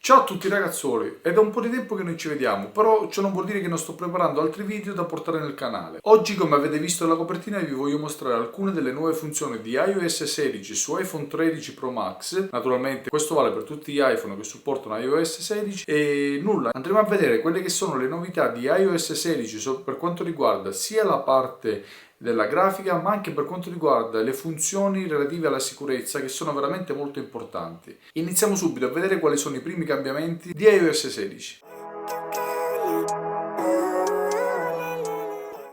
Ciao a tutti ragazzuoli, è da un po' di tempo che non ci vediamo, però ciò non vuol dire che non sto preparando altri video da portare nel canale. Oggi, come avete visto dalla copertina, vi voglio mostrare alcune delle nuove funzioni di iOS 16 su iPhone 13 Pro Max. Naturalmente questo vale per tutti gli iPhone che supportano iOS 16 e nulla, andremo a vedere quelle che sono le novità di iOS 16 per quanto riguarda sia la parte della grafica, ma anche per quanto riguarda le funzioni relative alla sicurezza, che sono veramente molto importanti. Iniziamo subito a vedere quali sono i primi cambiamenti di iOS 16.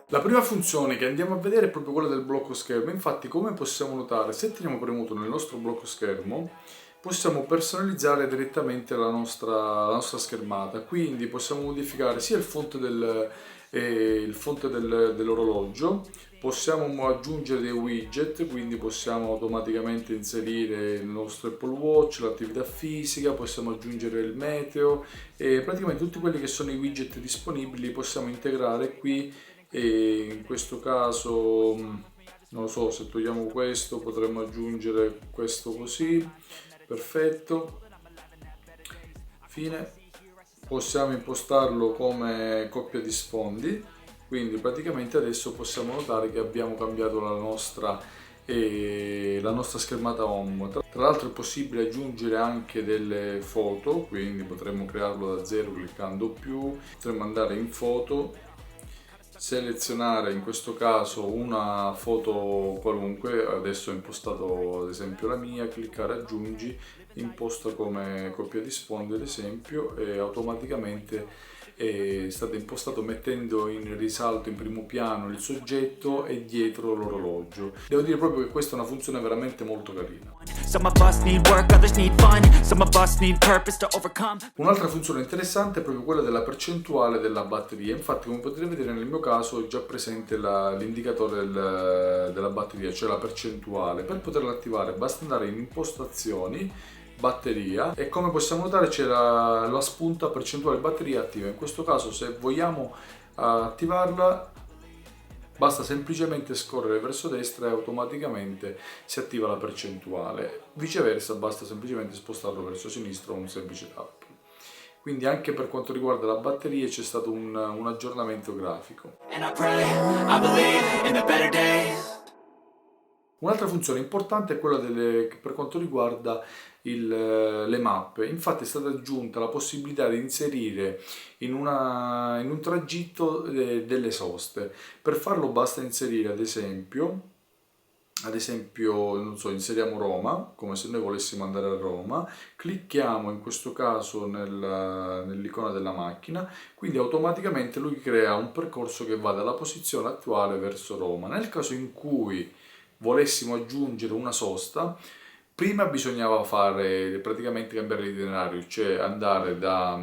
La prima funzione che andiamo a vedere è proprio quella del blocco schermo. Infatti, come possiamo notare, se teniamo premuto nel nostro blocco schermo, possiamo personalizzare direttamente la nostra schermata. Quindi possiamo modificare sia il font dell'orologio, possiamo aggiungere dei widget, quindi possiamo automaticamente inserire il nostro Apple Watch, l'attività fisica, possiamo aggiungere il meteo e praticamente tutti quelli che sono i widget disponibili possiamo integrare qui. E in questo caso non lo so, se togliamo questo potremmo aggiungere questo così, perfetto, fine. Possiamo impostarlo come coppia di sfondi, quindi praticamente adesso possiamo notare che abbiamo cambiato la nostra schermata home. Tra l'altro è possibile aggiungere anche delle foto, quindi potremmo crearlo da zero cliccando più, potremmo andare in foto, selezionare in questo caso una foto qualunque, adesso ho impostato ad esempio la mia, cliccare aggiungi, imposta come coppia di sfondo ad esempio e automaticamente è stato impostato mettendo in risalto in primo piano il soggetto e dietro l'orologio. Devo dire proprio che questa è una funzione veramente molto carina. Un'altra funzione interessante è proprio quella della percentuale della batteria. Infatti, come potete vedere nel mio caso è già presente l'indicatore della batteria, cioè la percentuale. Per poterla attivare basta andare in impostazioni, batteria, e come possiamo notare c'è la spunta percentuale batteria attiva. In questo caso, se vogliamo attivarla, basta semplicemente scorrere verso destra e automaticamente si attiva la percentuale. Viceversa, basta semplicemente spostarlo verso sinistra con un semplice tap. Quindi anche per quanto riguarda la batteria c'è stato un aggiornamento grafico. Un'altra funzione importante è quella per quanto riguarda le mappe. Infatti è stata aggiunta la possibilità di inserire in un tragitto delle soste. Per farlo basta inserire ad esempio, non so, inseriamo Roma, come se noi volessimo andare a Roma, clicchiamo in questo caso nell'icona della macchina, quindi automaticamente lui crea un percorso che va dalla posizione attuale verso Roma. Nel caso in cui volessimo aggiungere una sosta, prima bisognava praticamente cambiare l'itinerario, cioè andare dal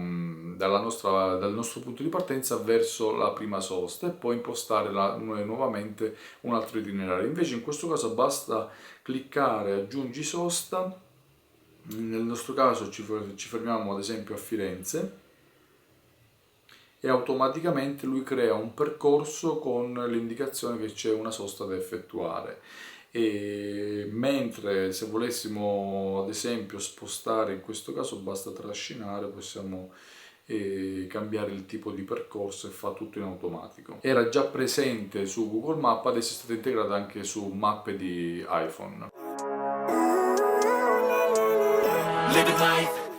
nostro punto di partenza verso la prima sosta e poi impostare nuovamente un altro itinerario. Invece in questo caso basta cliccare aggiungi sosta, nel nostro caso ci fermiamo ad esempio a Firenze e automaticamente lui crea un percorso con l'indicazione che c'è una sosta da effettuare. E mentre se volessimo ad esempio spostare, in questo caso basta trascinare, possiamo cambiare il tipo di percorso e fa tutto in automatico. Era già presente su Google Maps, adesso è stata integrata anche su mappe di iPhone.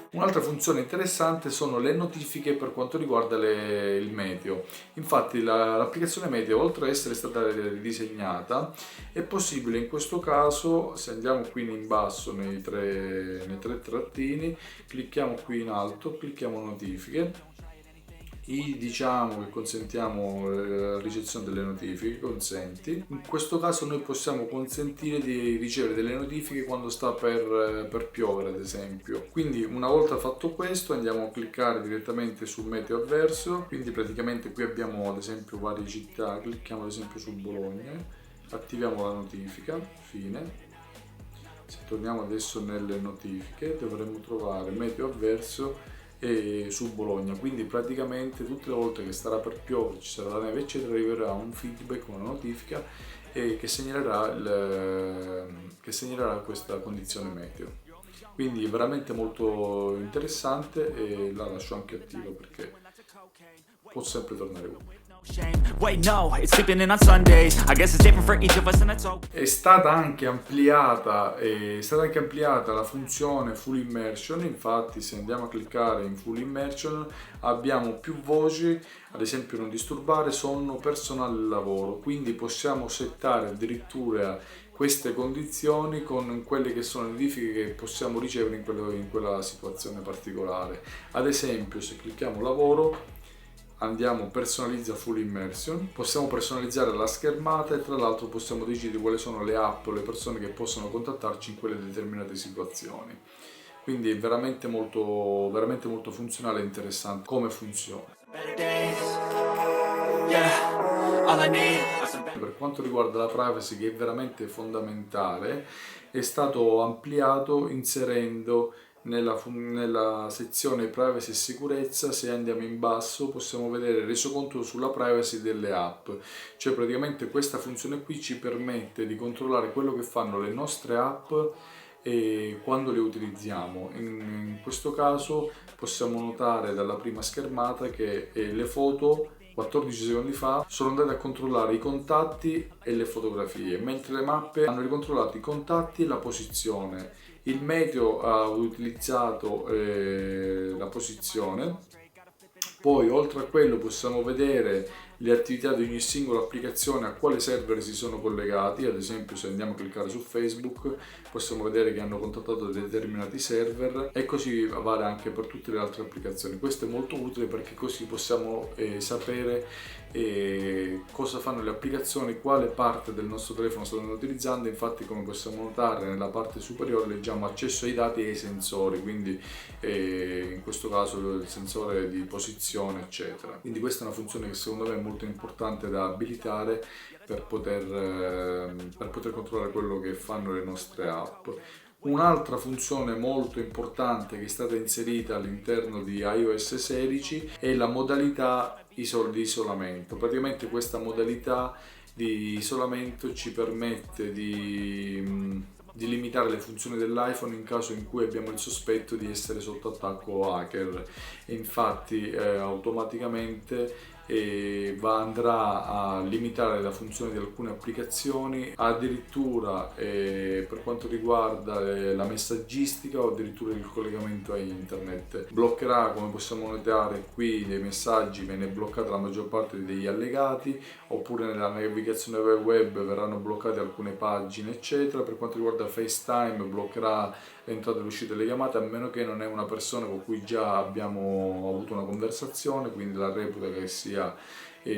Un'altra funzione interessante sono le notifiche per quanto riguarda il meteo. Infatti l'applicazione meteo, oltre ad essere stata ridisegnata, è possibile in questo caso, se andiamo qui in basso nei tre trattini, clicchiamo qui in alto, clicchiamo notifiche, diciamo che consentiamo la ricezione delle notifiche, consenti. In questo caso noi possiamo consentire di ricevere delle notifiche quando sta per piovere ad esempio. Quindi una volta fatto questo andiamo a cliccare direttamente sul meteo avverso, quindi praticamente qui abbiamo ad esempio varie città, clicchiamo ad esempio su Bologna, attiviamo la notifica, fine. Se torniamo adesso nelle notifiche dovremmo trovare meteo avverso e su Bologna, quindi praticamente tutte le volte che starà per piovere, ci sarà la neve eccetera, arriverà un feedback, una notifica che segnalerà questa condizione meteo. quindi veramente molto interessante, e la lascio anche attiva perché può sempre tornare utile. Wait, no, it's sleeping in on Sundays. I guess it's different for each of us, and that's okay. È stata anche ampliata la funzione Full Immersion. Infatti, se andiamo a cliccare in Full Immersion abbiamo più voci, ad esempio non disturbare sonno, personale e lavoro, quindi possiamo settare addirittura queste condizioni con quelle che sono le notifiche che possiamo ricevere in quella situazione particolare. Ad esempio, se clicchiamo lavoro, andiamo personalizza Full Immersion, possiamo personalizzare la schermata e tra l'altro possiamo decidere quali sono le app o le persone che possono contattarci in quelle determinate situazioni. Quindi è veramente molto funzionale e interessante come funziona. Better days, yeah. All I need are some better. Per quanto riguarda la privacy, che è veramente fondamentale, è stato ampliato inserendo nella sezione privacy e sicurezza. Se andiamo in basso possiamo vedere resoconto sulla privacy delle app, cioè praticamente questa funzione qui ci permette di controllare quello che fanno le nostre app e quando le utilizziamo. In questo caso possiamo notare dalla prima schermata che le foto 14 secondi fa sono andate a controllare i contatti e le fotografie, mentre le mappe hanno ricontrollato i contatti e la posizione. Il meteo ha utilizzato la posizione. Poi oltre a quello possiamo vedere le attività di ogni singola applicazione, a quale server si sono collegati. Ad esempio, se andiamo a cliccare su Facebook possiamo vedere che hanno contattato determinati server, e così vale anche per tutte le altre applicazioni. Questo è molto utile perché così possiamo sapere cosa fanno le applicazioni, quale parte del nostro telefono stanno utilizzando. Infatti, come possiamo notare, nella parte superiore leggiamo accesso ai dati e ai sensori, quindi in questo caso il sensore di posizione eccetera. Quindi questa è una funzione che secondo me è molto importante da abilitare per poter controllare quello che fanno le nostre app. Un'altra funzione molto importante che è stata inserita all'interno di iOS 16 è la modalità di isolamento. Praticamente questa modalità di isolamento ci permette di limitare le funzioni dell'iPhone in caso in cui abbiamo il sospetto di essere sotto attacco hacker, e infatti automaticamente andrà a limitare la funzione di alcune applicazioni, addirittura per quanto riguarda la messaggistica o addirittura il collegamento a internet. Bloccherà, come possiamo notare qui, dei messaggi, viene bloccata la maggior parte degli allegati, oppure nella navigazione web verranno bloccate alcune pagine eccetera. Per quanto riguarda FaceTime, bloccherà l'entrata e l'uscita delle chiamate, a meno che non è una persona con cui già abbiamo avuto una conversazione, quindi la reputa che sia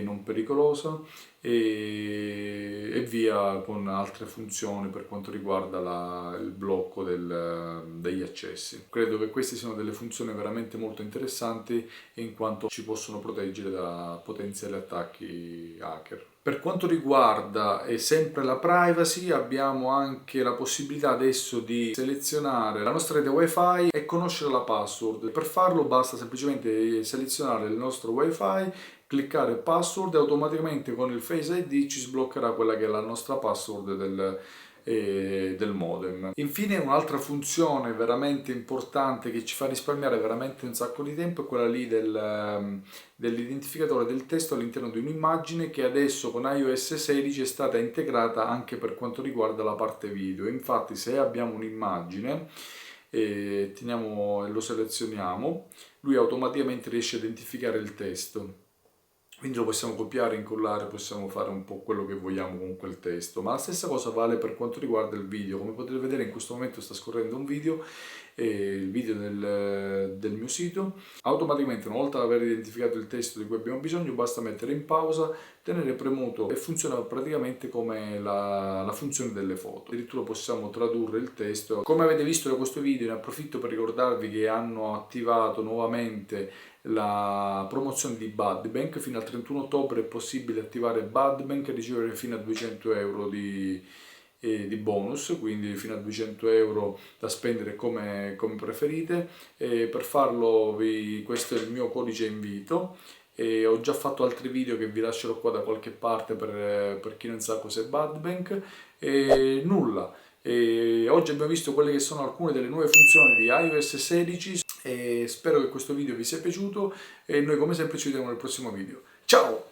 non pericolosa, e via con altre funzioni per quanto riguarda il blocco degli accessi. Credo che queste siano delle funzioni veramente molto interessanti, in quanto ci possono proteggere da potenziali attacchi hacker. Per quanto riguarda sempre la privacy, abbiamo anche la possibilità adesso di selezionare la nostra rete wifi e conoscere la password. Per farlo basta semplicemente selezionare il nostro wifi, cliccare password, e automaticamente con il Face ID ci sbloccherà quella che è la nostra password del modem. Infine, un'altra funzione veramente importante che ci fa risparmiare veramente un sacco di tempo è quella lì dell'identificatore del testo all'interno di un'immagine, che adesso con iOS 16 è stata integrata anche per quanto riguarda la parte video. Infatti, se abbiamo un'immagine e lo selezioniamo, lui automaticamente riesce a identificare il testo. Quindi lo possiamo copiare, incollare, possiamo fare un po' quello che vogliamo con quel testo. Ma la stessa cosa vale per quanto riguarda il video. Come potete vedere, in questo momento sta scorrendo un video, il video del mio sito. Automaticamente, una volta aver identificato il testo di cui abbiamo bisogno, basta mettere in pausa, tenere premuto, e funziona praticamente come la funzione delle foto. Addirittura possiamo tradurre il testo. Come avete visto da questo video, ne approfitto per ricordarvi che hanno attivato nuovamente la promozione di Budbank. Fino al 31 ottobre è possibile attivare Budbank e ricevere fino a 200 euro di bonus, quindi fino a 200 euro da spendere come preferite. E per farlo questo è il mio codice invito. E ho già fatto altri video che vi lascerò qua da qualche parte per chi non sa cos'è Budbank. E nulla, E oggi abbiamo visto quelle che sono alcune delle nuove funzioni di iOS 16 e spero che questo video vi sia piaciuto e noi come sempre ci vediamo nel prossimo video. Ciao!